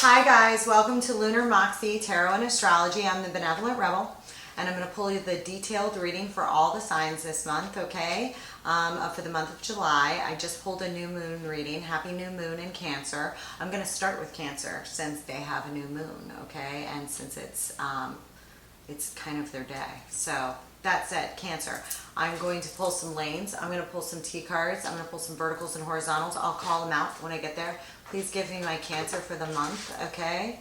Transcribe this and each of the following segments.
Hi guys, welcome to Lunar Moxie Tarot and Astrology. I'm the Benevolent Rebel, and I'm going to pull you the detailed reading for all the signs this month, okay? For the month of July. I just pulled a new moon reading. Happy new moon in Cancer. I'm going to start with Cancer since they have a new moon, okay? And since it's kind of their day. So that said, Cancer, I'm going to pull some lanes. I'm going to pull some T cards. I'm going to pull some verticals and horizontals. I'll call them out when I get there. Please give me my Cancer for the month, okay?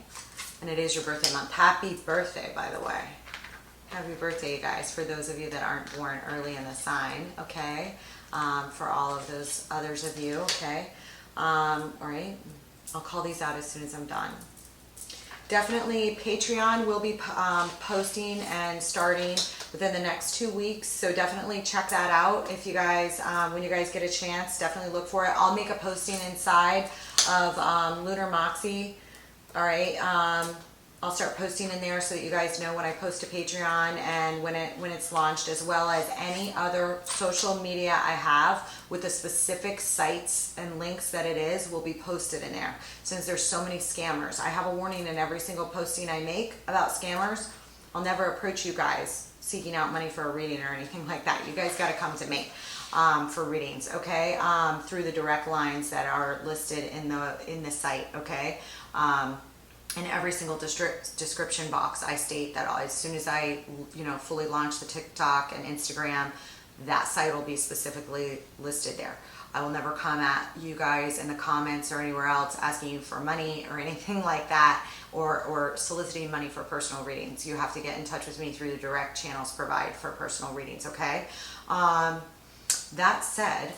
And it is your birthday month. Happy birthday, by the way. Happy birthday, you guys, for those of you that aren't born early in the sign, okay? For all of those others of you, okay? All right, I'll call these out as soon as I'm done. Definitely Patreon will be posting and starting within the next 2 weeks, so definitely check that out if you guys, when you guys get a chance, definitely look for it. I'll make a posting inside of Lunar Moxie, all right? I'll start posting in there so that you guys know when I post to Patreon and when it's launched, as well as any other social media I have with the specific sites and links that it is will be posted in there. Since there's so many scammers, I have a warning in every single posting I make about scammers. I'll never approach you guys seeking out money for a reading or anything like that. You guys got to come to me for readings, okay? Through the direct lines that are listed in the site, okay? In every single description box, I state that as soon as I, fully launch the TikTok and Instagram, that site will be specifically listed there. I will never come at you guys in the comments or anywhere else asking you for money or anything like that, or soliciting money for personal readings. You have to get in touch with me through the direct channels provide for personal readings, okay? That said,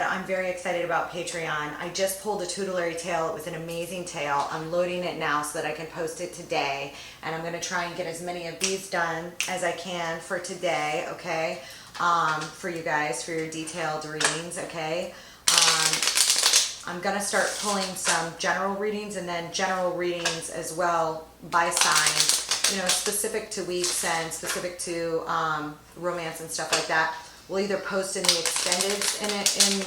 I'm very excited about Patreon. I just pulled a tutelary tale. It was an amazing tale. I'm loading it now so that I can post it today. And I'm going to try and get as many of these done as I can for today, okay? For you guys, for your detailed readings, okay? I'm going to start pulling some general readings and then general readings as well by sign, specific to weeks and specific to romance and stuff like that. We'll either post in the extendeds in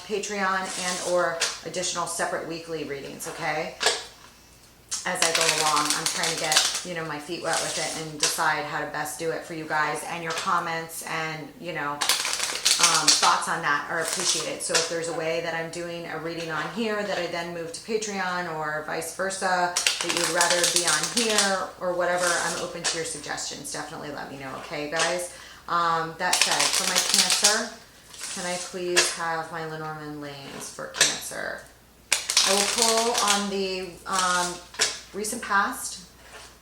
Patreon and or additional separate weekly readings, okay? As I go along, I'm trying to get, my feet wet with it and decide how to best do it for you guys, and your comments and, thoughts on that are appreciated. So if there's a way that I'm doing a reading on here that I then move to Patreon, or vice versa, that you'd rather be on here or whatever, I'm open to your suggestions. Definitely let me know, okay, guys? That said, for my Cancer, can I please have my Lenormand lanes for Cancer? I will pull on the recent past,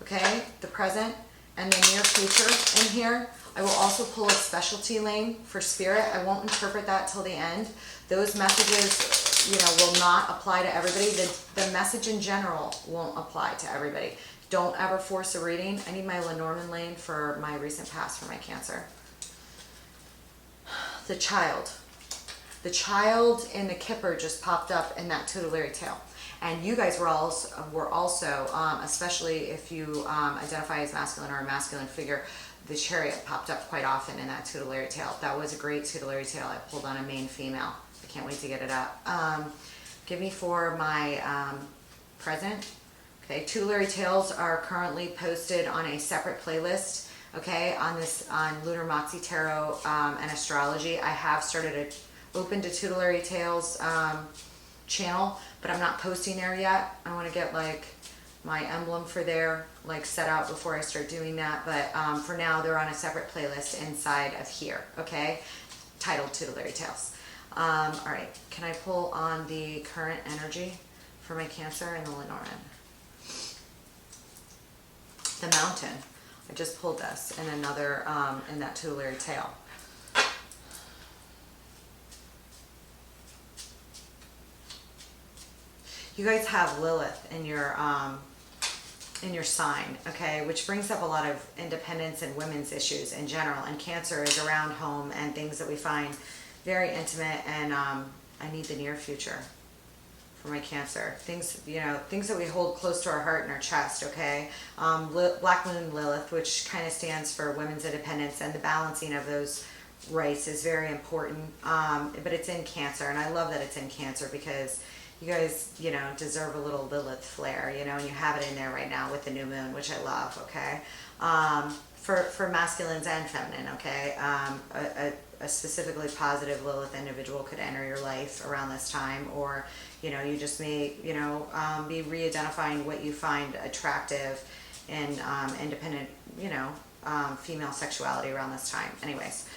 okay, the present, and the near future in here. I will also pull a specialty lane for Spirit. I won't interpret that till the end. Those messages, will not apply to everybody. The message in general won't apply to everybody. Don't ever force a reading. I need my Lenormand lane for my recent past for my Cancer. The child. The child in the Kipper just popped up in that tutelary tale. And you guys were also, especially if you identify as masculine or a masculine figure, the Chariot popped up quite often in that tutelary tale. That was a great tutelary tale. I pulled on a main female. I can't wait to get it up. Give me for my present. Okay, tutelary tales are currently posted on a separate playlist. Okay, on Lunar Moxie Tarot and Astrology. I have started a Open to Tutelary Tales channel, but I'm not posting there yet. I want to get my emblem for there set out before I start doing that. But for now, they're on a separate playlist inside of here. Okay, titled Tutelary Tales. All right, can I pull on the current energy for my Cancer and the Lenormand? The Mountain. I just pulled this in another, in that tutelary tale. You guys have Lilith in your sign, okay, which brings up a lot of independence and women's issues in general. And Cancer is around home and things that we find very intimate, and I need the near future for my Cancer. Things, things that we hold close to our heart and our chest, okay? Black Moon Lilith, which kind of stands for women's independence, and the balancing of those rights is very important. But it's in Cancer, and I love that it's in Cancer because you guys, you know, deserve a little Lilith flair, you know, and you have it in there right now with the new moon, which I love, okay? For masculines and feminine, okay? A specifically positive Lilith individual could enter your life around this time, or, you know, you just may, you know, be re-identifying what you find attractive in independent, you know, female sexuality around this time. Anyways,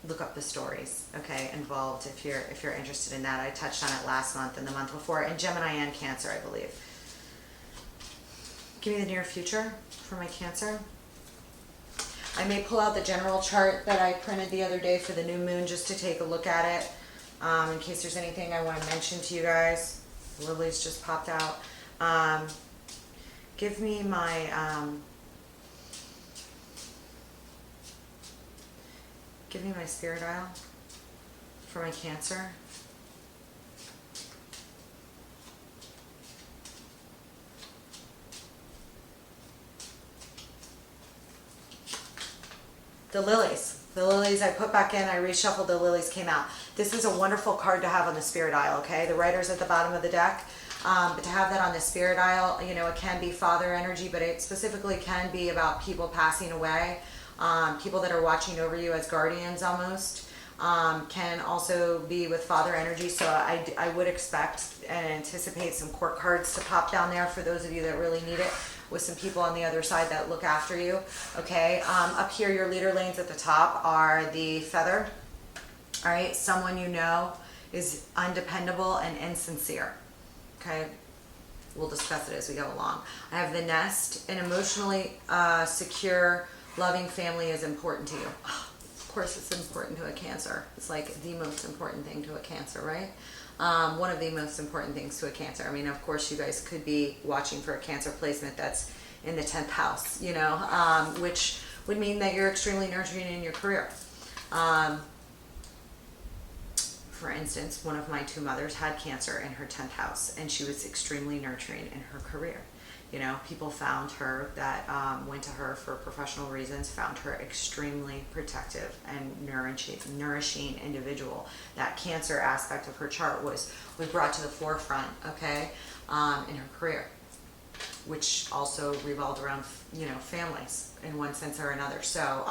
look up the stories, okay, involved if you're interested in that. I touched on it last month and the month before, in Gemini and Cancer, I believe. Give me the near future for my Cancer. I may pull out the general chart that I printed the other day for the new moon just to take a look at it, in case there's anything I want to mention to you guys. Lily's just popped out. Give me my spirit dial for my Cancer. The lilies I put back in, I reshuffled, the lilies came out. This is a wonderful card to have on the spirit dial, okay? The writer's at the bottom of the deck, but to have that on the spirit dial, you know, it can be father energy, but it specifically can be about people passing away, people that are watching over you as guardians almost. Can also be with father energy, so I would expect and anticipate some court cards to pop down there for those of you that really need it, with some people on the other side that look after you, okay? Up here, your leader lanes at the top are the feather, all right? Someone you know is undependable and insincere, okay? We'll discuss it as we go along. I have the nest. An emotionally secure, loving family is important to you. Of course, it's important to a Cancer. It's like the most important thing to a Cancer, right? One of the most important things to a Cancer. I mean, of course, you guys could be watching for a Cancer placement that's in the 10th house, you know, which would mean that you're extremely nurturing in your career. For instance, one of my two mothers had Cancer in her 10th house, and she was extremely nurturing in her career. You know, people found her that went to her for professional reasons, found her extremely protective and nourishing individual. That Cancer aspect of her chart was brought to the forefront, okay, in her career, which also revolved around, you know, families in one sense or another. So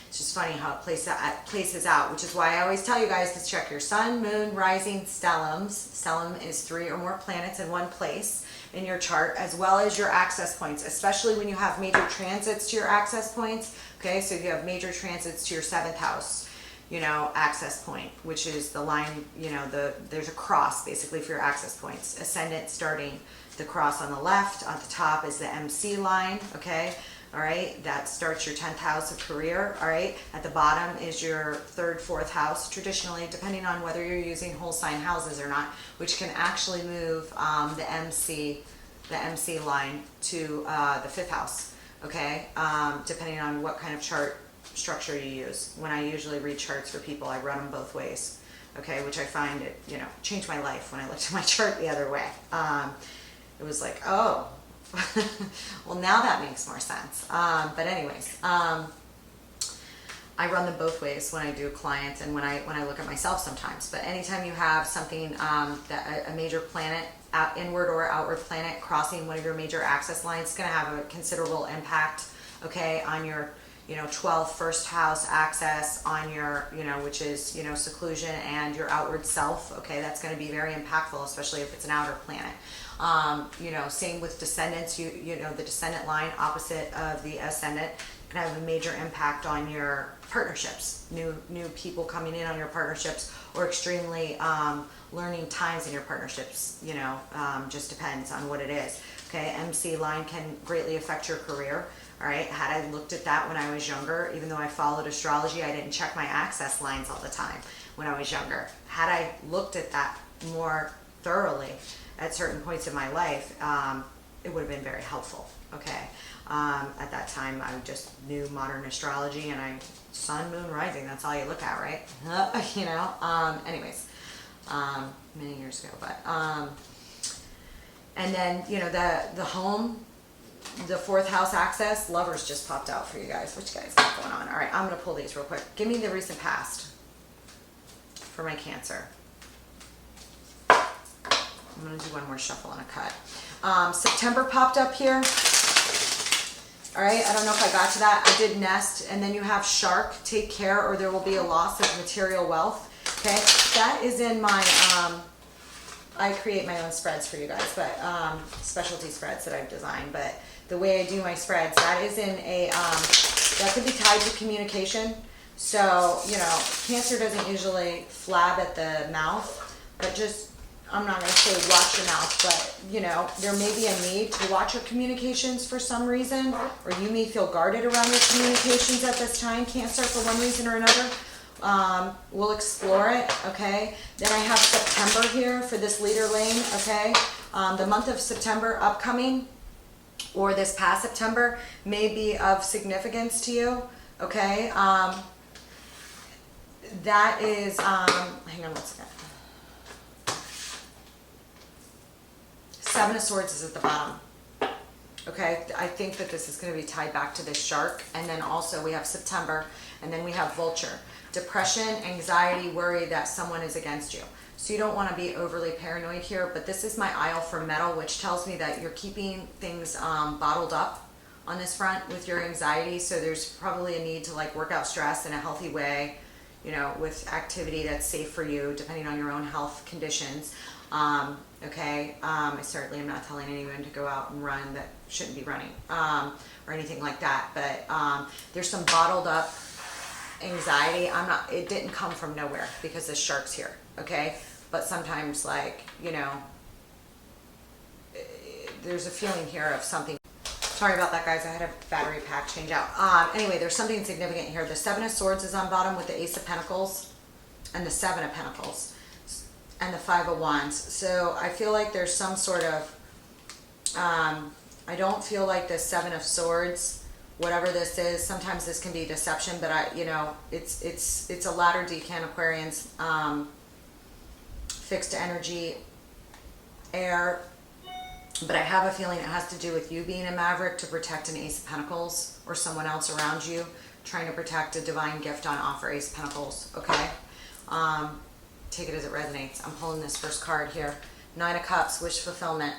it's just funny how it places out, which is why I always tell you guys to check your sun, moon, rising, stellums. Stellum is 3 or more planets in one place in your chart, as well as your access points, especially when you have major transits to your access points. Okay, so if you have major transits to your 7th house, you know, access point, which is the line, you know, there's a cross basically for your access points. Ascendant starting the cross on the left, on the top is the MC line, okay? All right, that starts your 10th house of career, all right? At the bottom is your 3rd, 4th house, traditionally, depending on whether you're using whole sign houses or not, which can actually move the MC line to the 5th house, okay? Depending on what kind of chart structure you use. When I usually read charts for people, I run them both ways, okay? Which I find, it, you know, changed my life when I looked at my chart the other way. It was like, oh, well, now that makes more sense. But anyways, I run them both ways when I do clients and when I look at myself sometimes. But anytime you have something, that a major planet, inward or outward planet crossing one of your major access lines, it's going to have a considerable impact, okay, on your, you know, 12th first house access, on your, you know, which is, you know, seclusion and your outward self, okay, that's going to be very impactful, especially if it's an outer planet. You know, same with descendants, you know, the descendant line opposite of the ascendant can have a major impact on your partnerships, new people coming in on your partnerships, or extremely learning times in your partnerships, you know, just depends on what it is. Okay, MC line can greatly affect your career. All right, had I looked at that when I was younger, even though I followed astrology, I didn't check my access lines all the time when I was younger. Had I looked at that more thoroughly at certain points in my life, it would have been very helpful, okay? At that time, I just knew modern astrology, and sun, moon, rising, that's all you look at, right? You know, anyways, many years ago, but, and then, you know, the home, the 4th house access, lovers just popped out for you guys. What you guys got going on? All right, I'm going to pull these real quick. Give me the recent past for my Cancer. I'm gonna do one more shuffle and a cut. September popped up here. All right, I don't know if I got to that. I did nest, and then you have shark, take care or there will be a loss of material wealth. Okay, that is in my, I create my own spreads for you guys, but specialty spreads that I've designed. But the way I do my spreads, that is in a, that could be tied to communication. So, you know, Cancer doesn't usually flab at the mouth, but just, I'm not going to say watch your mouth, but, you know, there may be a need to watch your communications for some reason, or you may feel guarded around your communications at this time, Cancer, for one reason or another. We'll explore it, okay? Then I have September here for this leader lane, okay? The month of September upcoming, or this past September, may be of significance to you, okay? That is, hang on one second. Seven of Swords is at the bottom. Okay, I think that this is going to be tied back to this shark. And then also we have September, and then we have Vulture. Depression, anxiety, worry that someone is against you. So you don't want to be overly paranoid here, but this is my aisle for metal, which tells me that you're keeping things bottled up on this front with your anxiety. So there's probably a need to like work out stress in a healthy way, you know, with activity that's safe for you, depending on your own health conditions. Okay, I certainly am not telling anyone to go out and run that shouldn't be running, or anything like that, but there's some bottled up anxiety. It didn't come from nowhere because the shark's here, okay? But sometimes, like, you know, there's a feeling here of something. Sorry about that, guys. I had a battery pack change out. Anyway, there's something significant here. The Seven of Swords is on bottom with the Ace of Pentacles and the Seven of Pentacles and the Five of Wands. So I feel like there's some sort of, I don't feel like the Seven of Swords, whatever this is, sometimes this can be deception, but you know, it's a ladder decan Aquarians, fixed energy, air, but I have a feeling it has to do with you being a maverick to protect an Ace of Pentacles or someone else around you, trying to protect a divine gift on offer, Ace of Pentacles, okay? Take it as it resonates. I'm pulling this first card here. Nine of Cups, wish fulfillment.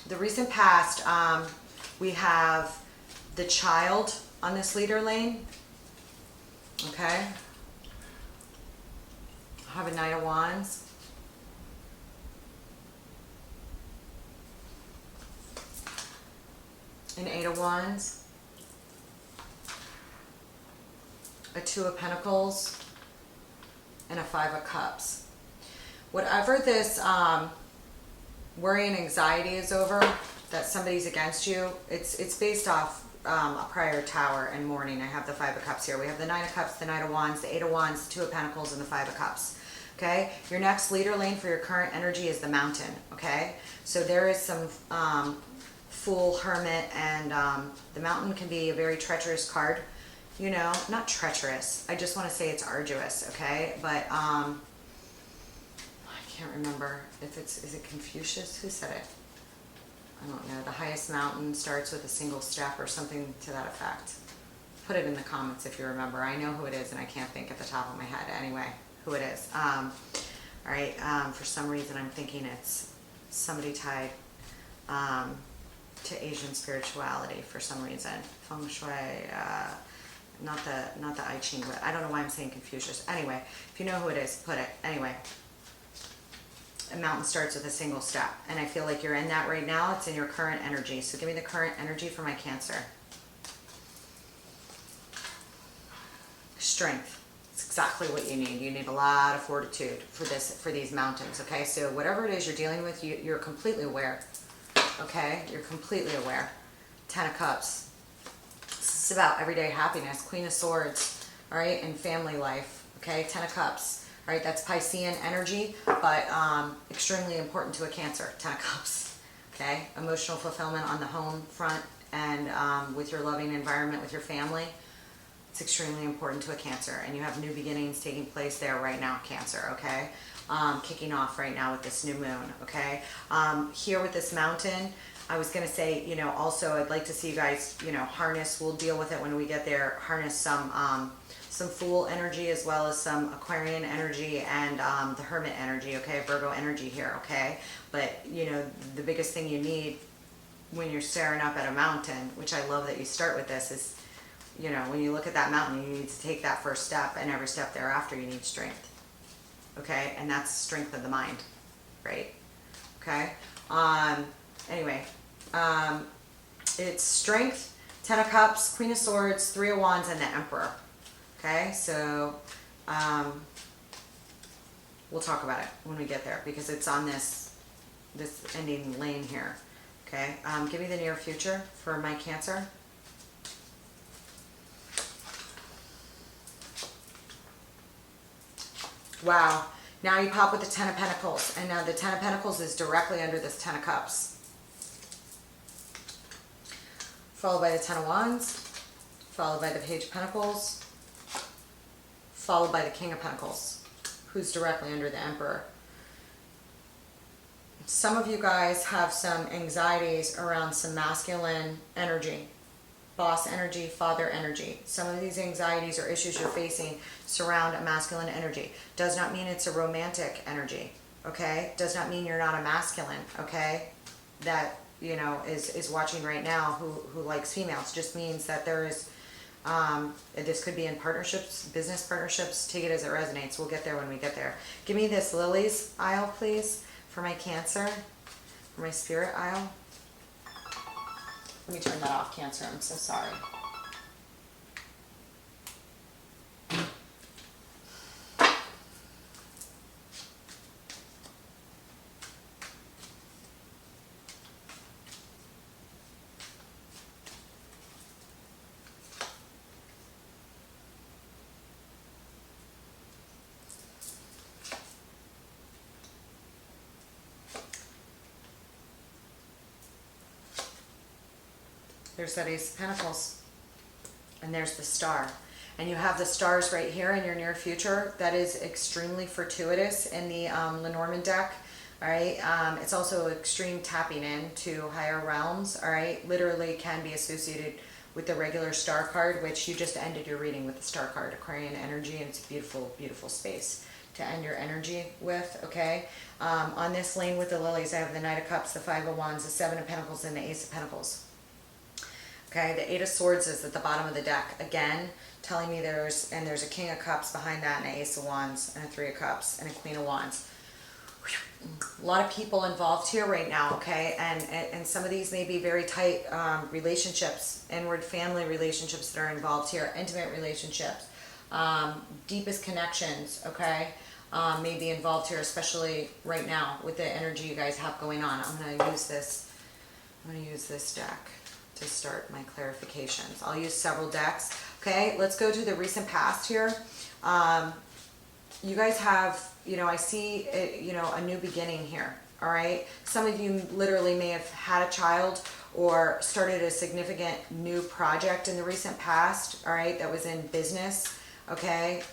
The recent past, we have the Child on this leader lane, okay? I have a Knight of Wands. An Eight of Wands. A Two of Pentacles, and a Five of Cups. Whatever this worry and anxiety is over, that somebody's against you, it's based off a prior tower and mourning. I have the Five of Cups here. We have the Nine of Cups, the Knight of Wands, the Eight of Wands, the Two of Pentacles, and the Five of Cups. Okay, your next leader lane for your current energy is the Mountain. Okay, so there is some Fool, Hermit, and the Mountain can be a very treacherous card. You know, not treacherous. I just want to say it's arduous, okay? But I can't remember if is it Confucius? Who said it? I don't know. The highest mountain starts with a single step or something to that effect. Put it in the comments if you remember. I know who it is and I can't think at the top of my head. Anyway, who it is. All right. For some reason, I'm thinking it's somebody tied to Asian spirituality for some reason. Feng Shui. Not the I Ching, but I don't know why I'm saying Confucius. Anyway, if you know who it is, put it. Anyway, a mountain starts with a single step, and I feel like you're in that right now. It's in your current energy. So give me the current energy for my Cancer. Strength. It's exactly what you need. You need a lot of fortitude for these mountains. Okay, so whatever it is you're dealing with, you're completely aware. Okay, you're completely aware. Ten of Cups. It's about everyday happiness. Queen of Swords, all right, and family life, okay? Ten of Cups, all right, that's Piscean energy, but extremely important to a Cancer. Ten of Cups, okay? Emotional fulfillment on the home front and with your loving environment, with your family. It's extremely important to a Cancer, and you have new beginnings taking place there right now, Cancer, okay? Kicking off right now with this new moon, okay? Here with this Mountain, I was going to say, you know, also I'd like to see you guys, you know, harness, we'll deal with it when we get there, harness some some Fool energy as well as some Aquarian energy and the Hermit energy, okay, Virgo energy here, okay. But you know, the biggest thing you need when you're staring up at a mountain, which I love that you start with this, is, you know, when you look at that mountain, you need to take that first step, and every step thereafter you need strength, okay, and that's strength of the mind, right? Okay. Anyway, it's strength, 10 of Cups, Queen of Swords, 3 of Wands, and the Emperor. Okay, so we'll talk about it when we get there, because it's on this ending lane here. Okay, give me the near future for my Cancer. Wow. Now you pop with the 10 of Pentacles, and now the 10 of Pentacles is directly under this 10 of Cups. Followed by the 10 of Wands, followed by the Page of Pentacles, followed by the King of Pentacles, who's directly under the Emperor. Some of you guys have some anxieties around some masculine energy, boss energy, father energy. Some of these anxieties or issues you're facing surround a masculine energy. Does not mean it's a romantic energy, okay? Does not mean you're not a masculine, okay? That, you know, is watching right now who likes females. Just means that there is, this could be in partnerships, business partnerships. Take it as it resonates. We'll get there when we get there. Give me this Lilies aisle, please, for my Cancer, for my Spirit aisle. Let me turn that off, Cancer. I'm so sorry. There's that Ace of Pentacles, and there's the Star, and you have the stars right here in your near future. That is extremely fortuitous in the Lenormand deck. All right, it's also extreme tapping into higher realms. All right, literally can be associated with the regular Star card, which you just ended your reading with the Star card, Aquarian energy, and it's a beautiful, beautiful space to end your energy with. Okay, on this lane with the Lilies, I have the Knight of Cups, the 5 of Wands, the 7 of Pentacles, and the Ace of Pentacles. Okay, the 8 of Swords is at the bottom of the deck. Again, telling me there's a King of Cups behind that, and an Ace of Wands, and a 3 of Cups, and a Queen of Wands. A lot of people involved here right now, okay? And some of these may be very tight relationships, inward family relationships that are involved here, intimate relationships, deepest connections, okay? May be involved here, especially right now with the energy you guys have going on. I'm gonna use this deck to start my clarifications. I'll use several decks. Okay, let's go to the recent past here. You guys have, you know, I see, you know, a new beginning here. All right. Some of you literally may have had a child or started a significant new project in the recent past. All right. That was in business. Okay.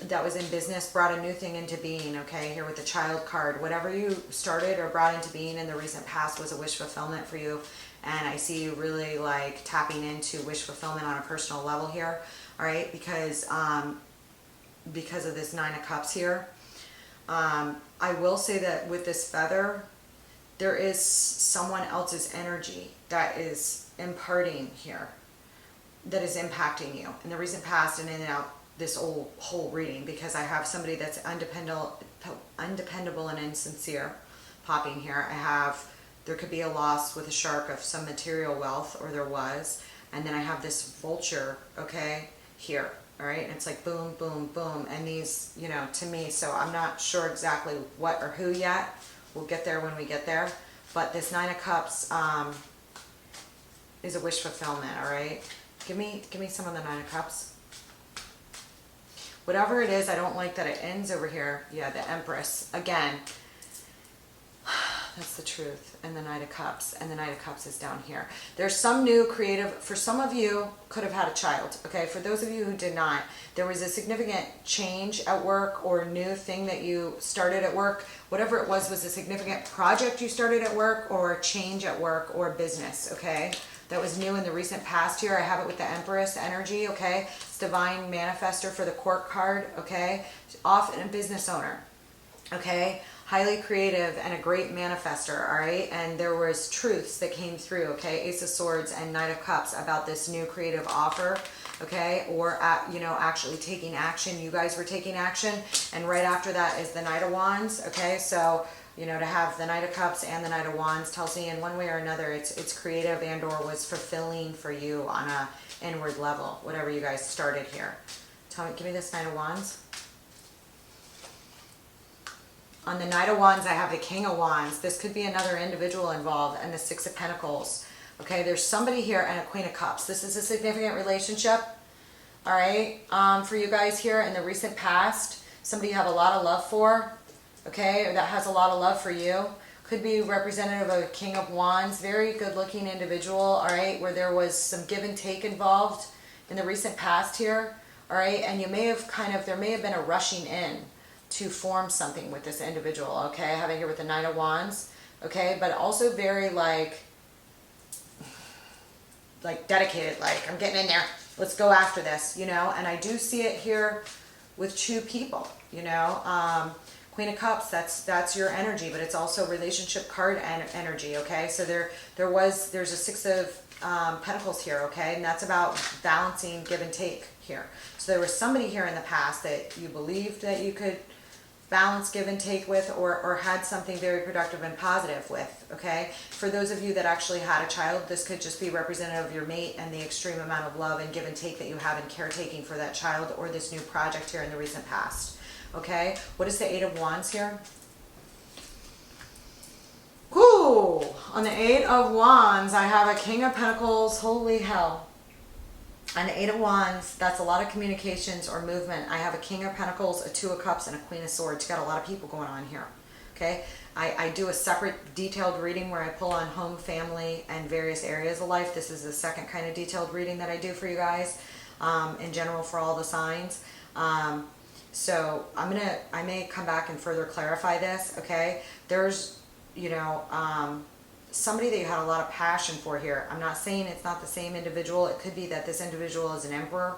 That was in business, brought a new thing into being, okay, here with the Child card. Whatever you started or brought into being in the recent past was a wish fulfillment for you, and I see you really like tapping into wish fulfillment on a personal level here, all right, because of this 9 of Cups here. I will say that with this feather, there is someone else's energy that is imparting here, that is impacting you in the recent past and in and out this whole reading, because I have somebody that's undependable and insincere popping here. I have, there could be a loss with a shark of some material wealth, or there was, and then I have this vulture, okay, here, all right, and it's like boom, boom, boom, and these, you know, to me, so I'm not sure exactly what or who yet. We'll get there when we get there, but this 9 of Cups is a wish fulfillment, all right? Give me some of the 9 of Cups. Whatever it is, I don't like that it ends over here. Yeah, the Empress. Again, that's the truth. And the Knight of Cups. And the Knight of Cups is down here. There's some new creative, for some of you, could have had a child. Okay, for those of you who did not, there was a significant change at work or new thing that you started at work. Whatever it was a significant project you started at work or change at work or business, okay? that was new in the recent past here. I have it with the Empress energy, okay? It's divine manifester for the court card, okay? Often a business owner, okay? Highly creative and a great manifester, all right? And there was truths that came through, okay? Ace of Swords and Knight of Cups about this new creative offer, okay? Or, you know, actually taking action. You guys were taking action. And right after that is the Knight of Wands, okay? So, you know, to have the Knight of Cups and the Knight of Wands tells me in one way or another it's creative and or was fulfilling for you on a inward level, whatever you guys started here. Tell me, give me this Knight of Wands. On the Knight of Wands, I have the King of Wands. This could be another individual involved, and the Six of Pentacles. Okay, there's somebody here and a Queen of Cups. This is a significant relationship, all right, for you guys here in the recent past. Somebody you have a lot of love for, okay, or that has a lot of love for you. Could be representative of a King of Wands. Very good-looking individual, all right, where there was some give and take involved in the recent past here, all right, and you may have there may have been a rushing in to form something with this individual, okay? I have it here with the Knight of Wands, okay? But also very like dedicated, like I'm getting in there, let's go after this, you know? And I do see it here with two people, you know? Queen of Cups, that's your energy, but it's also relationship card energy, okay? So there's a Six of Pentacles here, okay? And that's about balancing give and take here. So there was somebody here in the past that you believed that you could balance give and take with, or had something very productive and positive with, okay? For those of you that actually had a child, this could just be representative of your mate and the extreme amount of love and give and take that you have in caretaking for that child or this new project here in the recent past, okay? What is the Eight of Wands here? Whoo! On the Eight of Wands, I have a King of Pentacles, holy hell. On the Eight of Wands, that's a lot of communications or movement. I have a King of Pentacles, a Two of Cups, and a Queen of Swords. You got a lot of people going on here, okay? I do a separate detailed reading where I pull on home, family, and various areas of life. This is the second kind of detailed reading that I do for you guys, in general for all the signs. So I may come back and further clarify this, okay? There's, you know, somebody that you had a lot of passion for here. I'm not saying it's not the same individual. It could be that this individual is an emperor,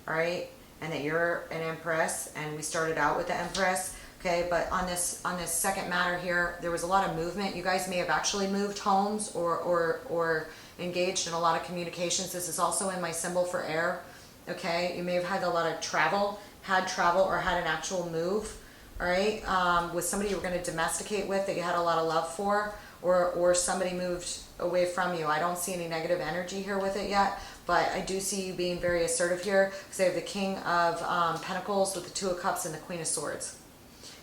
all right, and that you're an empress, and we started out with the empress, okay? But on this second matter here, there was a lot of movement. You guys may have actually moved homes or engaged in a lot of communications. This is also in my symbol for air, okay? You may have had a lot of travel, or had an actual move, all right, with somebody you were going to domesticate with that you had a lot of love for. Or somebody moved away from you. I don't see any negative energy here with it yet, but I do see you being very assertive here because I have the King of Pentacles with the Two of Cups and the Queen of Swords.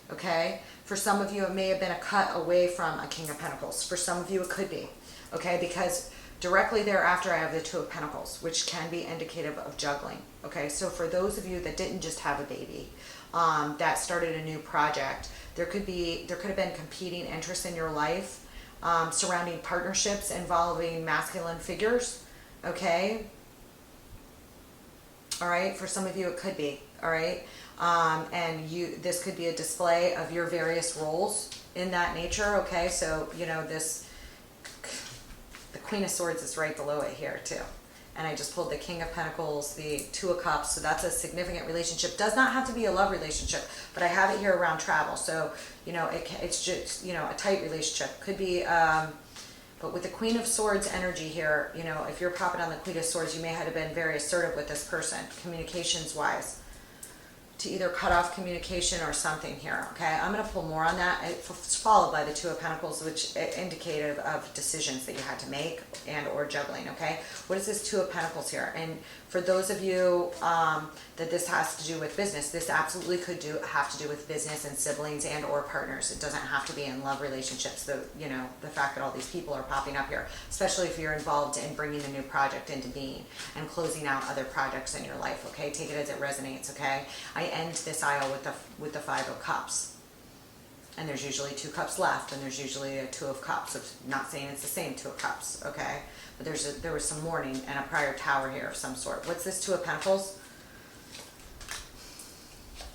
Okay? For some of you, it may have been a cut away from a King of Pentacles. For some of you, it could be. Okay? Because directly thereafter, I have the Two of Pentacles, which can be indicative of juggling. Okay? So for those of you that didn't just have a baby, that started a new project, there could have been competing interests in your life. Surrounding partnerships involving masculine figures, okay? All right, for some of you it could be, all right? And this could be a display of your various roles in that nature, okay? So, you know, the Queen of Swords is right below it here too. And I just pulled the King of Pentacles, the Two of Cups, so that's a significant relationship. Does not have to be a love relationship, but I have it here around travel. So, you know, it's just, you know, a tight relationship. Could be, but with the Queen of Swords energy here, you know, if you're popping on the Queen of Swords, you may have been very assertive with this person, communications-wise, to either cut off communication or something here, okay? I'm going to pull more on that. It's followed by the Two of Pentacles, which indicative of decisions that you had to make and or juggling, okay? What is this Two of Pentacles here? And for those of you that this has to do with business, this absolutely could have to do with business and siblings and or partners. It doesn't have to be in love relationships. You know, the fact that all these people are popping up here, especially if you're involved in bringing a new project into being and closing out other projects in your life, okay? Take it as it resonates, okay? I end this aisle with the Five of Cups. And there's usually two cups left, and there's usually a Two of Cups. So not saying it's the same Two of Cups, okay? But there was some mourning and a prior tower here of some sort. What's this Two of Pentacles?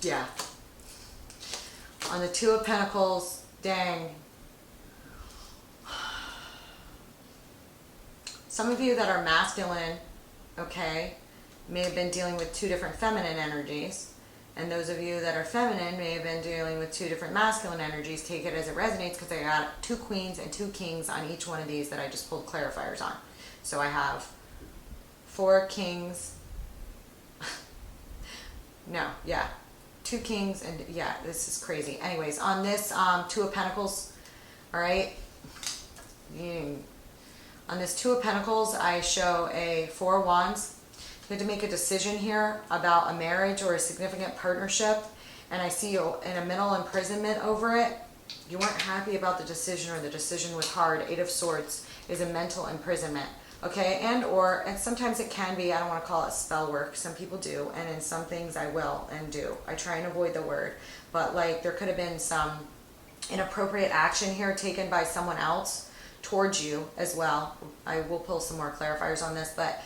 Yeah. On the Two of Pentacles, dang. Some of you that are masculine, okay, may have been dealing with two different feminine energies. And those of you that are feminine may have been dealing with two different masculine energies. Take it as it resonates, because I got 2 queens and 2 kings on each one of these that I just pulled clarifiers on. So I have 4 kings. No, yeah. 2 kings and yeah, this is crazy. Anyways, on this 2 of Pentacles, all right. On this 2 of Pentacles, I show a 4 of Wands. You had to make a decision here about a marriage or a significant partnership, and I see you in a mental imprisonment over it. You weren't happy about the decision, or the decision was hard. 8 of Swords is a mental imprisonment, okay? And sometimes it can be, I don't want to call it spell work. Some people do, and in some things I will and do. I try and avoid the word, but like there could have been some inappropriate action here taken by someone else towards you as well. I will pull some more clarifiers on this, but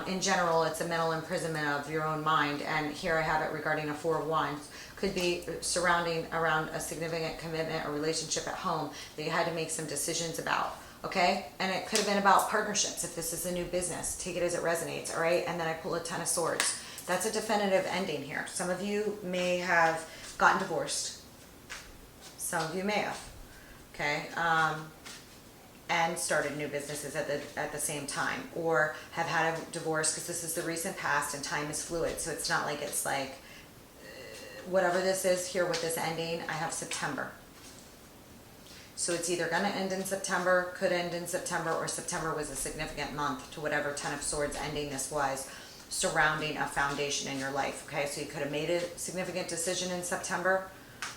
in general, it's a mental imprisonment of your own mind. And here I have it regarding a 4 of Wands. Could be surrounding around a significant commitment or relationship at home that you had to make some decisions about, okay? And it could have been about partnerships if this is a new business. Take it as it resonates, all right? And then I pull a 10 of Swords. That's a definitive ending here. Some of you may have gotten divorced. Some of you may have, okay? And started new businesses at the same time, or have had a divorce, because this is the recent past and time is fluid. So it's not like it's like whatever this is here with this ending. I have September. So it's either going to end in September, could end in September, or September was a significant month to whatever 10 of Swords ending this was, surrounding a foundation in your life. Okay, so you could have made a significant decision in September,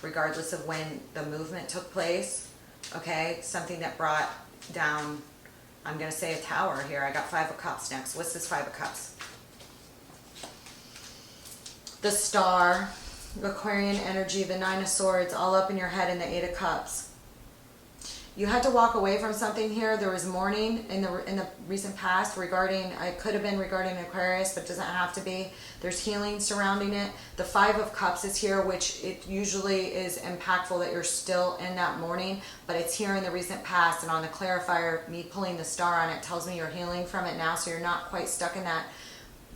regardless of when the movement took place. Okay, something that brought down, I'm going to say a tower here. I got 5 of Cups next. What's this 5 of Cups? The Star, Aquarian energy, the 9 of Swords, all up in your head, and the 8 of Cups. You had to walk away from something here. There was mourning in the recent past regarding, it could have been regarding Aquarius, but it doesn't have to be. There's healing surrounding it. The 5 of Cups is here, which it usually is impactful that you're still in that mourning, but it's here in the recent past. And on the clarifier, me pulling the Star on it tells me you're healing from it now, so you're not quite stuck in that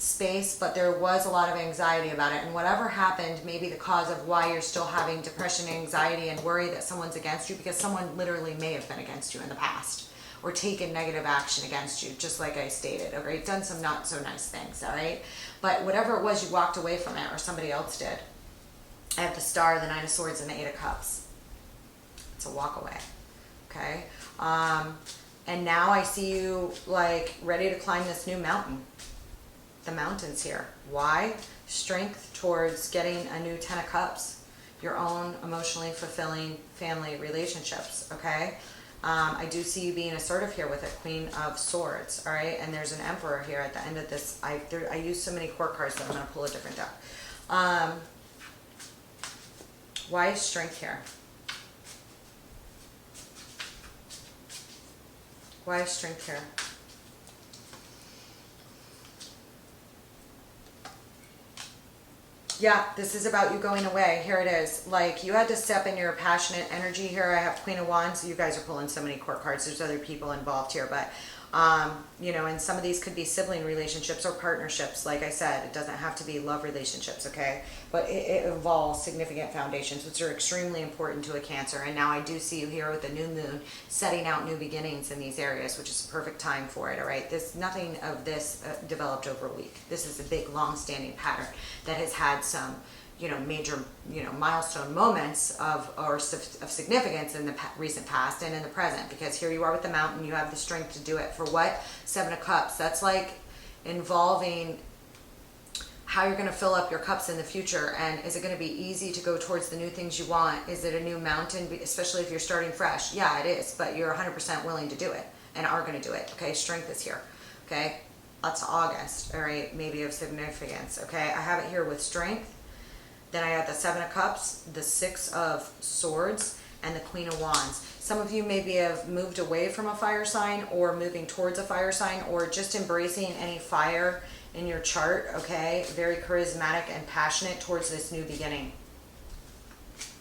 space, but there was a lot of anxiety about it. And whatever happened may be the cause of why you're still having depression, anxiety, and worry that someone's against you, because someone literally may have been against you in the past or taken negative action against you, just like I stated, okay? Done some not so nice things, all right? But whatever it was, you walked away from it, or somebody else did. I have the Star, the 9 of Swords, and the 8 of Cups. It's a walk away, okay? And now I see you like ready to climb this new mountain. The mountains here. Why? Strength towards getting a new 10 of Cups, your own emotionally fulfilling family relationships, okay? I do see you being assertive here with a Queen of Swords, all right? And there's an Emperor here at the end of this. I use so many court cards that I'm going to pull a different deck. Why is strength here? Why is strength here? Yeah, this is about you going away. Here it is. Like, you had to step in your passionate energy here. I have Queen of Wands. You guys are pulling so many court cards. There's other people involved here, but you know, and some of these could be sibling relationships or partnerships. Like I said, it doesn't have to be love relationships, okay? But it involves significant foundations, which are extremely important to a Cancer. And now I do see you here with the new moon setting out new beginnings in these areas, which is a perfect time for it, all right? Nothing of this developed over a week. This is a big, long-standing pattern that has had some, you know, major, you know, milestone moments of significance in the recent past and in the present, because here you are with the mountain. You have the strength to do it. For what? 7 of Cups. That's like involving how you're going to fill up your cups in the future, and is it going to be easy to go towards the new things you want? Is it a new mountain, especially if you're starting fresh? Yeah, it is, but you're 100% willing to do it and are going to do it, okay? Strength is here, okay? That's August, all right, maybe of significance, okay? I have it here with strength. Then I have the 7 of Cups, the 6 of Swords, and the Queen of Wands. Some of you maybe have moved away from a fire sign, or moving towards a fire sign, or just embracing any fire in your chart, okay? Very charismatic and passionate towards this new beginning.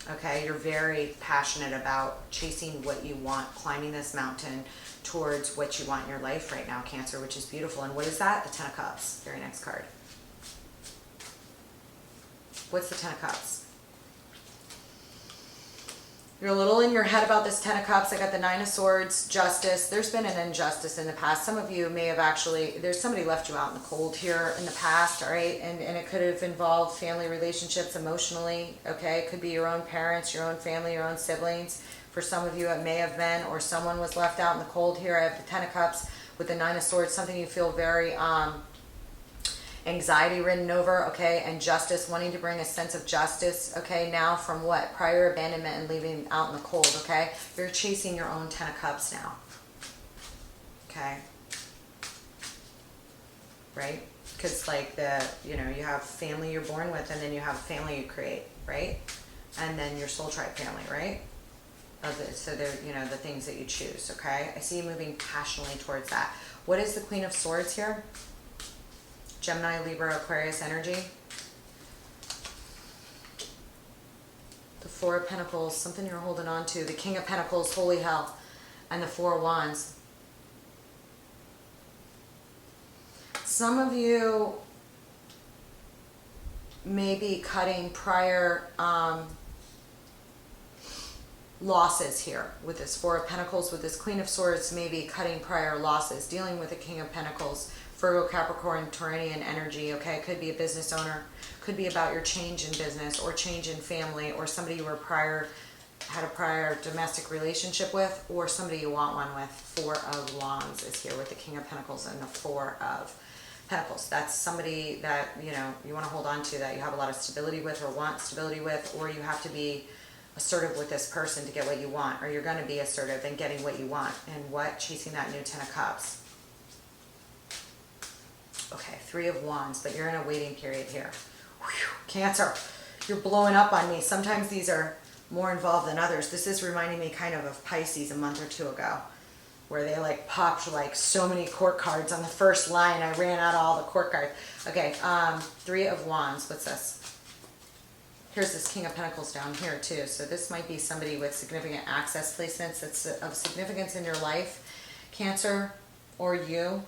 Okay, you're very passionate about chasing what you want, climbing this mountain towards what you want in your life right now, Cancer, which is beautiful. And what is that? The Ten of Cups. Very next card. What's the Ten of Cups? You're a little in your head about this Ten of Cups. I got the Nine of Swords, Justice. There's been an injustice in the past. Some of you may have actually, there's somebody left you out in the cold here in the past, all right? And it could have involved family relationships emotionally, okay? It could be your own parents, your own family, your own siblings. For some of you, it may have been, or someone was left out in the cold here. I have the Ten of Cups with the Nine of Swords, something you feel very anxiety ridden over, okay, and justice, wanting to bring a sense of justice, okay, now from what? Prior abandonment and leaving out in the cold, okay? You're chasing your own Ten of Cups now, okay? Right? Because like you have family you're born with, and then you have family you create, right? And then your soul tribe family, right? So they're, the things that you choose, okay? I see you moving passionately towards that. What is the Queen of Swords here? Gemini, Libra, Aquarius energy. The Four of Pentacles, something you're holding on to. The King of Pentacles, holy hell. And the Four of Wands. Some of you may be cutting prior losses here with this Four of Pentacles, with this Queen of Swords, maybe cutting prior losses, dealing with the King of Pentacles, Virgo, Capricorn, Tauranian energy, okay? Could be a business owner, could be about your change in business or change in family, or somebody you were had a prior domestic relationship with, or somebody you want one with. Four of Wands is here with the King of Pentacles and the Four of Pentacles. That's somebody that, you want to hold on to, that you have a lot of stability with or want stability with, or you have to be assertive with this person to get what you want, or you're going to be assertive in getting what you want. And what? Chasing that new Ten of Cups. Okay, Three of Wands, but you're in a waiting period here. Whew, Cancer, you're blowing up on me. Sometimes these are more involved than others. This is reminding me kind of Pisces a month or two ago, where they like popped like so many court cards on the first line. I ran out of all the court cards. Okay, Three of Wands. What's this? Here's this King of Pentacles down here too. So this might be somebody with significant access placements that's of significance in your life, Cancer, or you.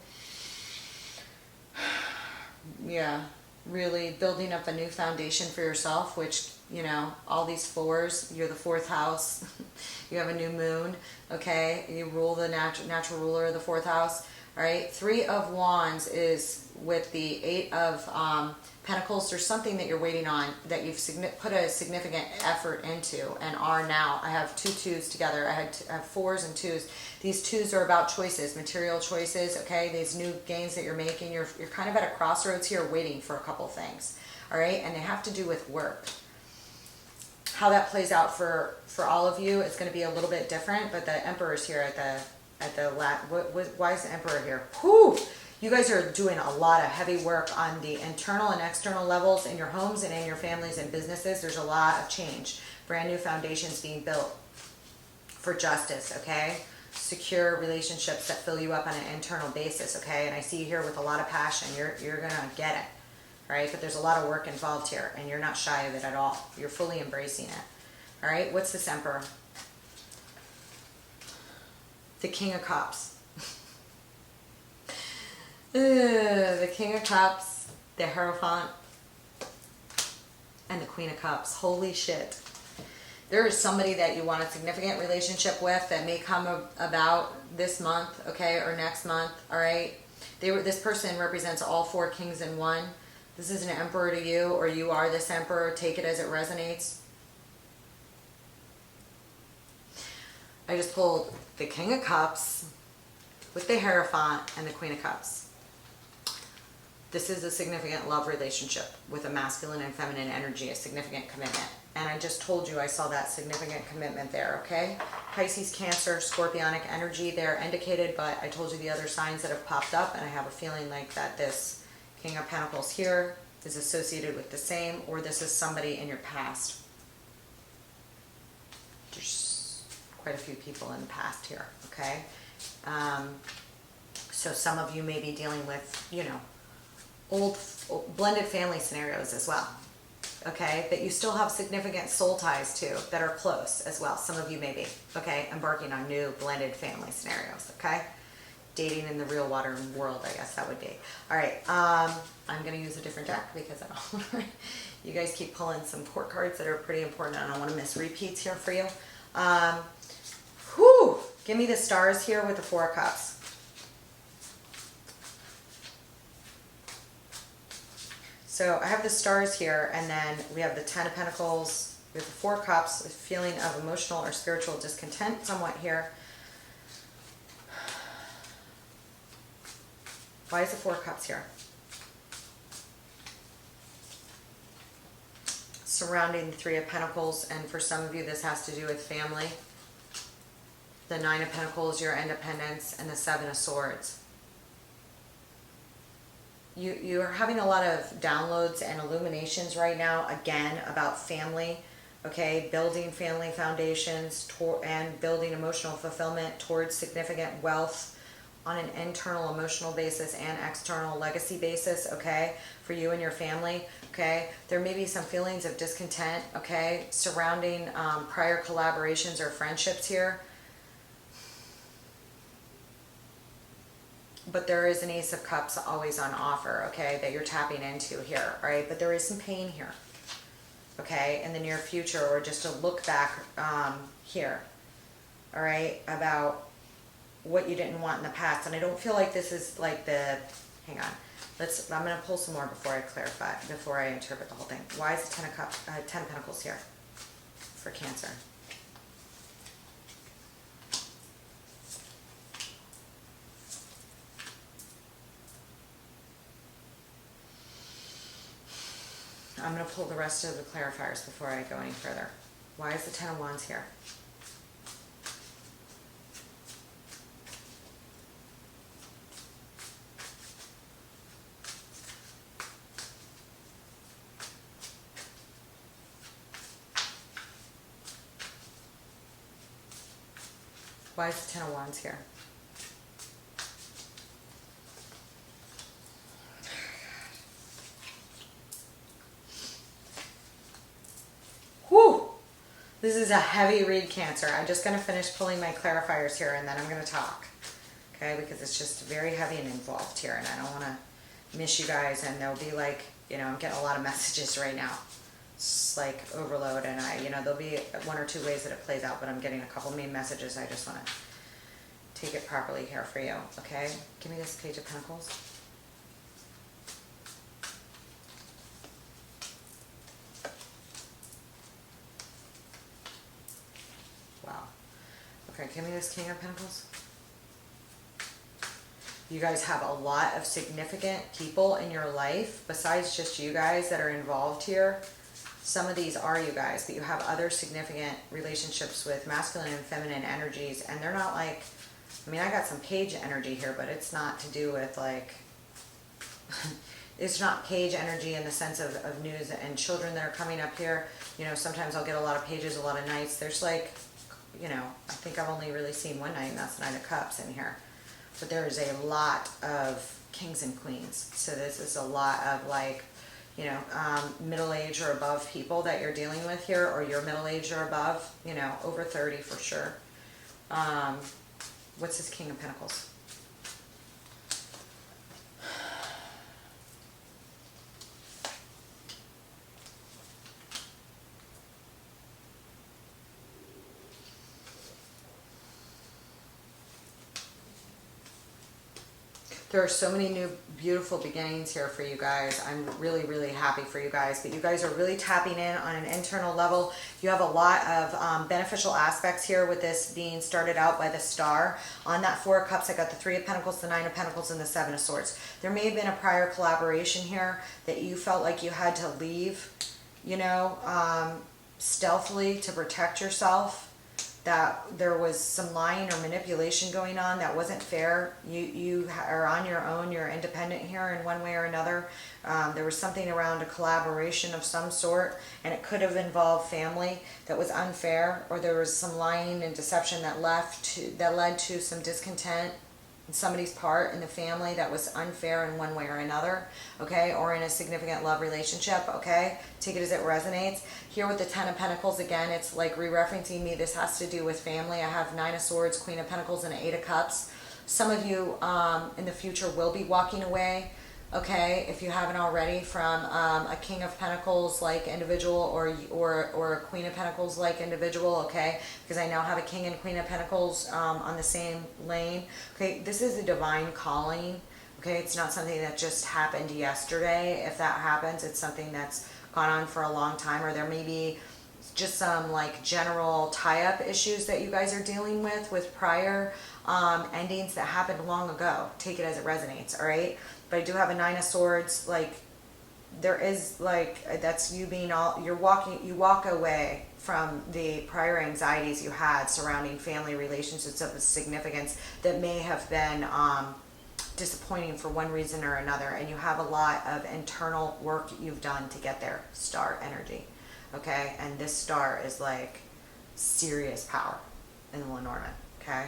Yeah, really building up a new foundation for yourself, which, all these fours, you're the fourth house, you have a new moon, okay, you rule the natural ruler of the fourth house, all right. Three of Wands is with the Eight of Pentacles. There's something that you're waiting on, that you've put a significant effort into and are now. I have two twos together. I have fours and twos. These twos are about choices, material choices, okay? These new gains that you're making, you're kind of at a crossroads here waiting for a couple things, all right? And they have to do with work. How that plays out for all of you, it's going to be a little bit different, but the Emperor's here why is the Emperor here? Whew! You guys are doing a lot of heavy work on the internal and external levels in your homes and in your families and businesses. There's a lot of change. Brand new foundations being built for justice, okay? Secure relationships that fill you up on an internal basis, okay? And I see you here with a lot of passion. You're going to get it, right? But there's a lot of work involved here, and you're not shy of it at all. You're fully embracing it, all right? What's this Emperor? The King of Cups. The King of Cups, the Hierophant, and the Queen of Cups. Holy shit. There is somebody that you want a significant relationship with that may come about this month, okay, or next month, all right? This person represents all four kings in one. This is an Emperor to you, or you are this Emperor. Take it as it resonates. I just pulled the King of Cups with the Hierophant and the Queen of Cups. This is a significant love relationship with a masculine and feminine energy, a significant commitment. And I just told you I saw that significant commitment there, okay? Pisces, Cancer, Scorpionic energy there indicated, but I told you the other signs that have popped up, and I have a feeling like that this King of Pentacles here is associated with the same, or this is somebody in your past. There's quite a few people in the past here, okay? So some of you may be dealing with, old blended family scenarios as well, okay, that you still have significant soul ties to that are close as well. Some of you may be, okay, embarking on new blended family scenarios, okay? Dating in the real water world, I guess that would be. All right, I'm going to use a different deck because I don't want you guys keep pulling some court cards that are pretty important. I don't want to miss repeats here for you. Give me the stars here with the Four of Cups. So I have the stars here, and then we have the Ten of Pentacles, we have the Four of Cups, a feeling of emotional or spiritual discontent somewhat here. Why is the Four of Cups here? Surrounding the Three of Pentacles, and for some of you this has to do with family. The Nine of Pentacles, your independence, and the Seven of Swords. You are having a lot of downloads and illuminations right now, again, about family, okay? Building family foundations and building emotional fulfillment towards significant wealth on an internal emotional basis and external legacy basis, okay? For you and your family, okay? There may be some feelings of discontent, okay? Surrounding prior collaborations or friendships here. But there is an Ace of Cups always on offer, okay, that you're tapping into here, right? But there is some pain here, okay, in the near future, or just a look back here, all right, about what you didn't want in the past. And I don't feel like this is like the, hang on, I'm going to pull some more before I clarify, before I interpret the whole thing. Why is the Ten of Pentacles here for Cancer? I'm going to pull the rest of the clarifiers before I go any further. Why is the Ten of Wands here? Why is the Ten of Wands here? This is a heavy read, Cancer. I'm just going to finish pulling my clarifiers here, and then I'm going to talk, okay? Because it's just very heavy and involved here, and I don't want to miss you guys, and there'll be like, you know, I'm getting a lot of messages right now. It's like overload, and there'll be one or two ways that it plays out, but I'm getting a couple main messages. I just want to take it properly here for you, okay? Give me this Page of Pentacles. Okay, give me this King of Pentacles. You guys have a lot of significant people in your life besides just you guys that are involved here. Some of these are you guys, but you have other significant relationships with masculine and feminine energies, and they're not like, I mean, I got some Page energy here, but it's not to do with like, it's not Page energy in the sense of news and children that are coming up here. You know, sometimes I'll get a lot of pages, a lot of knights. There's like, I think I've only really seen one knight, and that's Nine of Cups in here. But there is a lot of kings and queens. So this is a lot of like, middle age or above people that you're dealing with here, or you're middle age or above, over 30 for sure. What's this King of Pentacles? There are so many new beautiful beginnings here for you guys. I'm really, really happy for you guys. But you guys are really tapping in on an internal level. You have a lot of beneficial aspects here with this being started out by the Star. On that Four of Cups, I got the Three of Pentacles, the Nine of Pentacles, and the Seven of Swords. There may have been a prior collaboration here that you felt like you had to leave, stealthily to protect yourself. That there was some lying or manipulation going on that wasn't fair. You are on your own, you're independent here in one way or another. There was something around a collaboration of some sort, and it could have involved family that was unfair, or there was some lying and deception that led to some discontent somebody's part in the family that was unfair in one way or another, okay, or in a significant love relationship, okay? Take it as it resonates. Here with the Ten of Pentacles, again, it's like re-referencing me. This has to do with family. I have Nine of Swords, Queen of Pentacles, and Eight of Cups. Some of you in the future will be walking away, okay, if you haven't already, from a King of Pentacles like individual or a Queen of Pentacles like individual, okay, because I now have a King and Queen of Pentacles on the same lane, okay. This is a divine calling, okay. It's not something that just happened yesterday. If that happens, it's something that's gone on for a long time, or there may be just some like general tie-up issues that you guys are dealing with prior endings that happened long ago. Take it as it resonates, all right? But I do have a Nine of Swords. Like, there is like, that's you being all, you walk away from the prior anxieties you had surrounding family relationships of significance that may have been disappointing for one reason or another, and you have a lot of internal work you've done to get there. Star energy, okay? And this star is like serious power in the Lenormand, okay?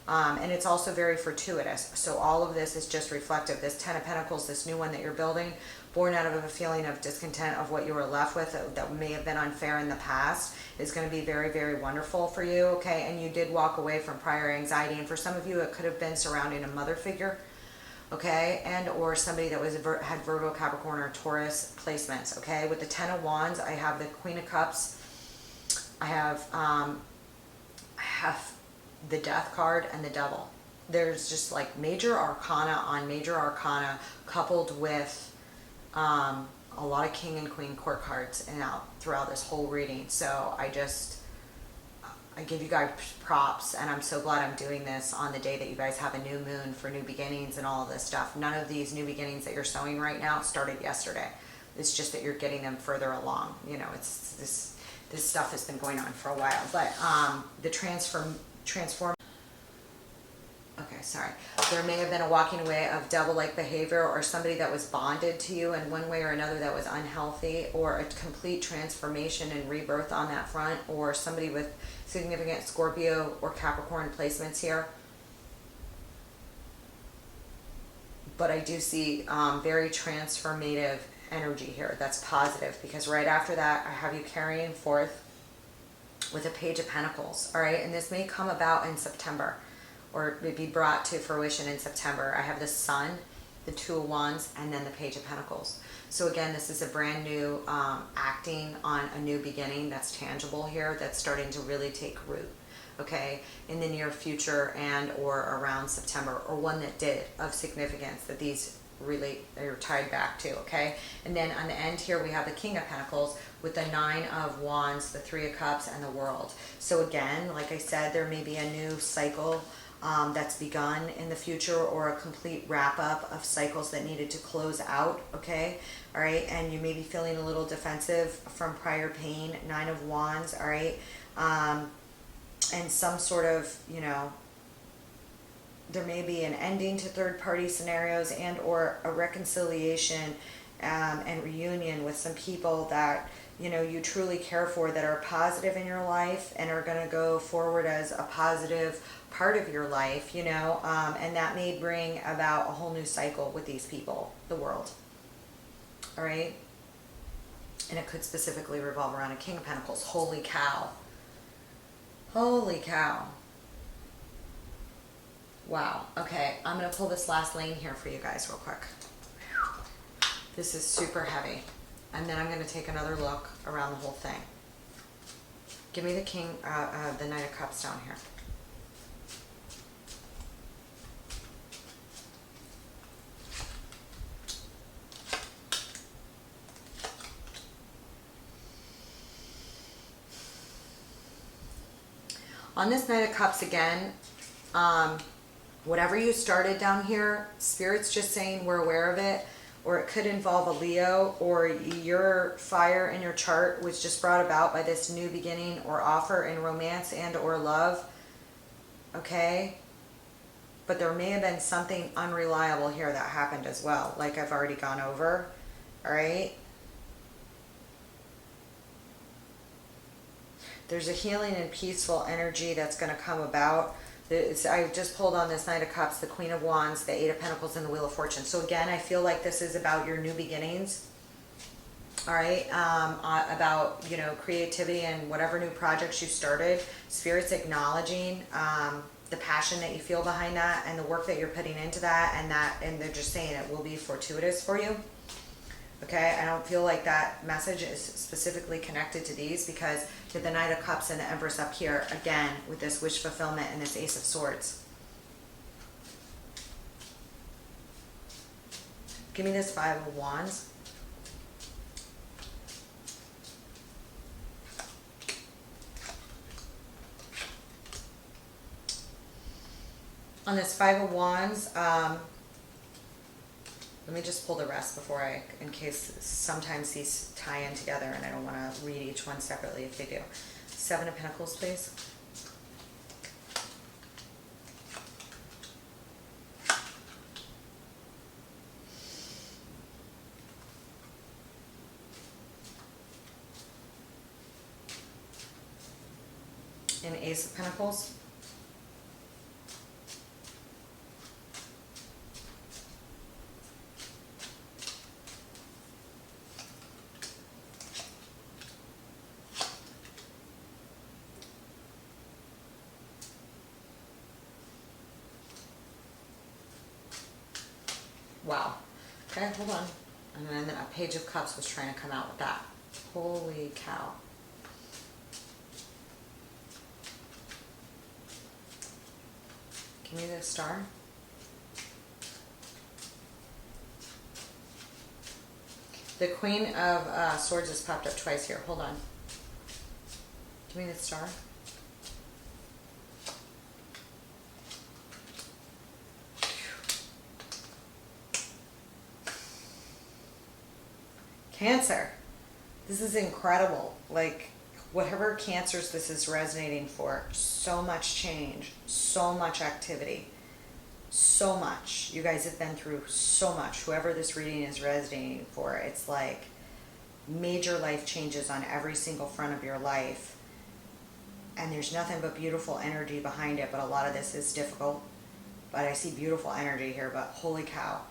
And it's also very fortuitous. So all of this is just reflective. This Ten of Pentacles, this new one that you're building, born out of a feeling of discontent of what you were left with that may have been unfair in the past, is going to be very, very wonderful for you, okay? And you did walk away from prior anxiety. And for some of you, it could have been surrounding a mother figure, okay? And or somebody that was had Virgo, Capricorn, or Taurus placements, okay? With the Ten of Wands, I have the Queen of Cups. I have the Death card and the Devil. There's just like major arcana on major arcana coupled with a lot of King and Queen court cards and out throughout this whole reading. So I give you guys props, and I'm so glad I'm doing this on the day that you guys have a new moon for new beginnings and all of this stuff. None of these new beginnings that you're sowing right now started yesterday. It's just that you're getting them further along. You know, it's this stuff has been going on for a while. But the transform. Okay, sorry. There may have been a walking away of devil-like behavior, or somebody that was bonded to you in one way or another that was unhealthy, or a complete transformation and rebirth on that front, or somebody with significant Scorpio or Capricorn placements here. But I do see very transformative energy here. That's positive, because right after that, I have you carrying forth with a Page of Pentacles, all right? And this may come about in September, or be brought to fruition in September. I have the Sun, the Two of Wands, and then the Page of Pentacles. So again, this is a brand new acting on a new beginning that's tangible here, that's starting to really take root, okay, in the near future and or around September, or one that did of significance that these really are tied back to, okay? And then on the end here, we have the King of Pentacles with the Nine of Wands, the Three of Cups, and the World. So again, like I said, there may be a new cycle that's begun in the future, or a complete wrap up of cycles that needed to close out, okay? All right, and you may be feeling a little defensive from prior pain. Nine of Wands, all right? And some sort of, you know, there may be an ending to third-party scenarios and or a reconciliation and reunion with some people that, you know, you truly care for, that are positive in your life and are going to go forward as a positive part of your life, you know, and that may bring about a whole new cycle with these people, the world, all right? And it could specifically revolve around a King of Pentacles. Holy cow. Holy cow. Wow. Okay, I'm going to pull this last lane here for you guys real quick. This is super heavy. And then I'm going to take another look around the whole thing. Give me the King, the Knight of Cups down here. On this Knight of Cups again, whatever you started down here, Spirit's just saying we're aware of it, or it could involve a Leo, or your fire in your chart was just brought about by this new beginning or offer in romance and or love, okay? But there may have been something unreliable here that happened as well, like I've already gone over, all right? There's a healing and peaceful energy that's going to come about I just pulled on this Knight of Cups, the Queen of Wands, the Eight of Pentacles, and the Wheel of Fortune. So again, I feel like this is about your new beginnings. All right, about, you know, creativity and whatever new projects you started. Spirit's acknowledging the passion that you feel behind that and the work that you're putting into that, and they're just saying it will be fortuitous for you. Okay, I don't feel like that message is specifically connected to these, because to the Knight of Cups and the Empress up here, again, with this wish fulfillment and this Ace of Swords. Give me this Five of Wands. On this Five of Wands, let me just pull the rest before in case sometimes these tie in together and I don't want to read each one separately if they do. Seven of Pentacles, please. And Ace of Pentacles. Wow. Okay, hold on. And then a Page of Cups was trying to come out with that. Holy cow. Give me the Star. The Queen of Swords has popped up twice here. Hold on. Give me the Star. Cancer. This is incredible. Like, whatever cancers this is resonating for, so much change, so much activity, so much. You guys have been through so much. Whoever this reading is resonating for, it's like major life changes on every single front of your life. And there's nothing but beautiful energy behind it, but a lot of this is difficult. But I see beautiful energy here, but holy cow.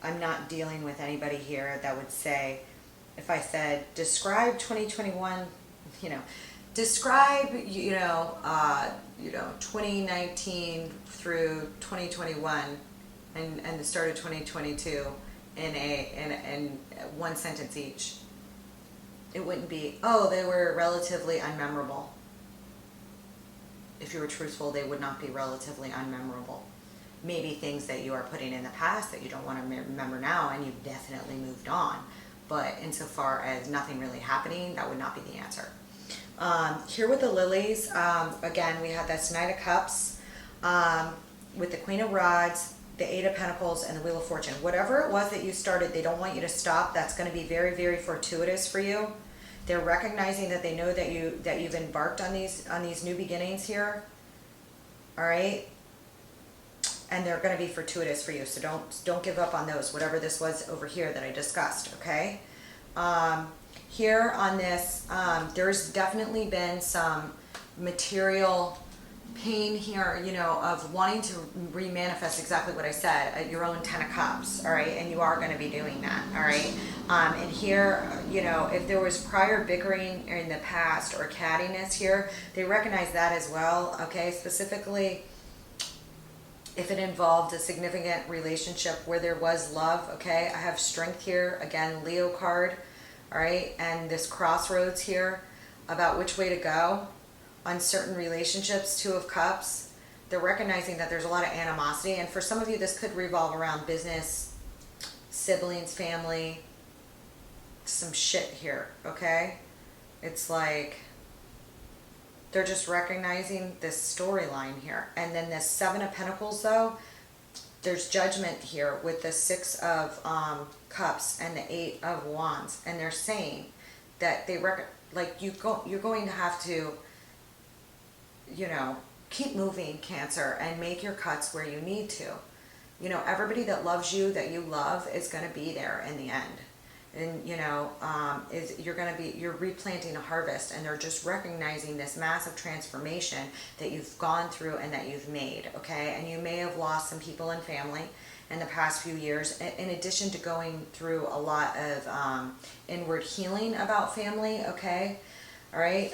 I'm not dealing with anybody here that would say, if I said, describe 2021, describe, 2019 through 2021 and the start of 2022 in one sentence each. It wouldn't be, oh, they were relatively unmemorable. If you were truthful, they would not be relatively unmemorable. Maybe things that you are putting in the past that you don't want to remember now, and you've definitely moved on. But insofar as nothing really happening, that would not be the answer. Here with the lilies, again, we have this Knight of Cups with the Queen of Rods, the Eight of Pentacles, and the Wheel of Fortune. Whatever it was that you started, they don't want you to stop. That's going to be very, very fortuitous for you. They're recognizing that they know that you've embarked on these new beginnings here. All right. And they're going to be fortuitous for you, so don't give up on those, whatever this was over here that I discussed, okay? Here on this, there's definitely been some material pain here, of wanting to remanifest exactly what I said, your own Ten of Cups, all right? And you are going to be doing that, all right? And here, if there was prior bickering in the past or cattiness here, they recognize that as well, okay? Specifically, if it involved a significant relationship where there was love, okay? I have Strength here, again, Leo card, all right? And this crossroads here about which way to go on certain relationships, Two of Cups. They're recognizing that there's a lot of animosity, and for some of you, this could revolve around business, siblings, family, some shit here, okay? It's like they're just recognizing this storyline here. And then this Seven of Pentacles, though, there's judgment here with the Six of Cups and the Eight of Wands. And they're saying that you're going to have to, keep moving, Cancer, and make your cuts where you need to. Everybody that loves you, that you love, is going to be there in the end. and you're replanting a harvest, and they're just recognizing this massive transformation that you've gone through and that you've made, okay? And you may have lost some people and family in the past few years, in addition to going through a lot of inward healing about family, okay? All right.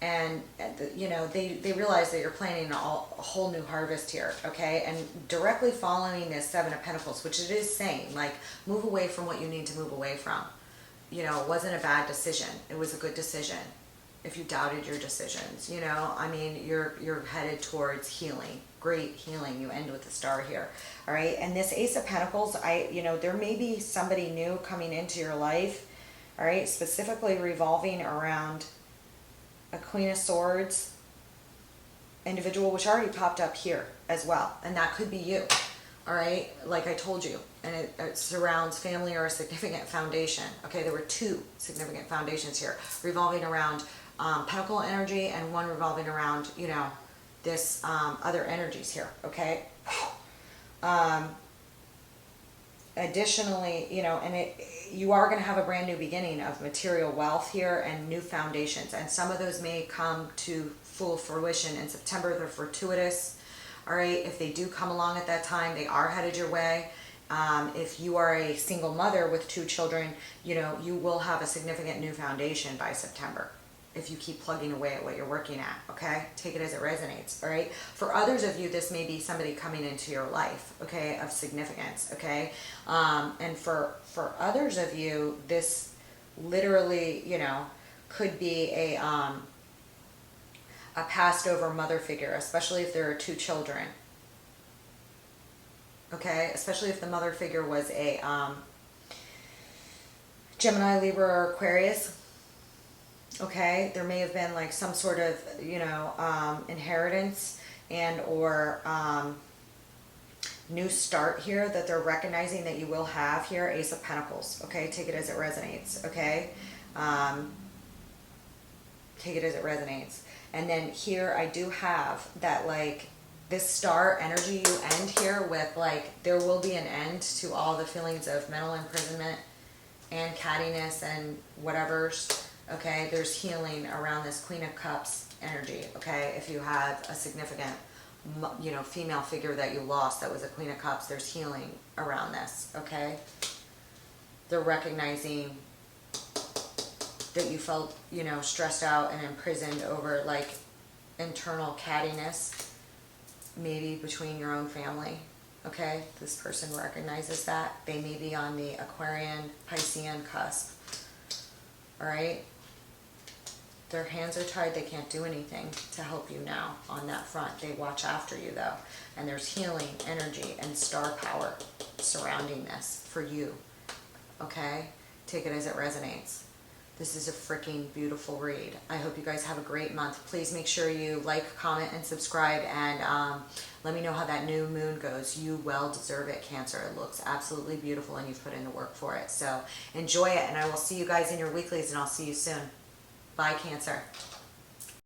And they realize that you're planning a whole new harvest here, okay? And directly following this Seven of Pentacles, which it is saying, like, move away from what you need to move away from. It wasn't a bad decision. It was a good decision. If you doubted your decisions, you're headed towards healing, great healing. You end with the star here, all right? And this Ace of Pentacles, there may be somebody new coming into your life, all right? Specifically revolving around a Queen of Swords individual, which already popped up here as well. And that could be you, all right? Like I told you. And it surrounds family or a significant foundation. Okay, there were two significant foundations here, revolving around pentacle energy, and one revolving around, this other energies here, okay? Additionally, you are going to have a brand new beginning of material wealth here and new foundations, and some of those may come to full fruition in September. They're fortuitous, all right? If they do come along at that time, they are headed your way. If you are a single mother with 2 children, you will have a significant new foundation by September, if you keep plugging away at what you're working at, okay? Take it as it resonates, all right? For others of you, this may be somebody coming into your life, okay, of significance, okay? And for others of you, this literally, could be a passed over mother figure, especially if there are 2 children, okay? Especially if the mother figure was a Gemini, Libra, or Aquarius. Okay, there may have been like some sort of, inheritance and or new start here that they're recognizing that you will have here. Ace of Pentacles, okay? Take it as it resonates, okay? Take it as it resonates. And then here I do have that, like, this star energy you end here with, like, there will be an end to all the feelings of mental imprisonment and cattiness and whatever's. Okay, there's healing around this Queen of Cups energy, okay? If you have a significant, female figure that you lost that was a Queen of Cups, there's healing around this, okay? They're recognizing that you felt, stressed out and imprisoned over, like, internal cattiness, maybe between your own family, okay? This person recognizes that. They may be on the Aquarian, Piscean cusp, all right? Their hands are tied. They can't do anything to help you now on that front. They watch after you, though. And there's healing energy and star power surrounding this for you. Okay? Take it as it resonates. This is a freaking beautiful read. I hope you guys have a great month. Please make sure you like, comment, and subscribe. And let me know how that new moon goes. You well deserve it, Cancer. It looks absolutely beautiful, and you've put in the work for it. So enjoy it. And I will see you guys in your weeklies, and I'll see you soon. Bye, Cancer.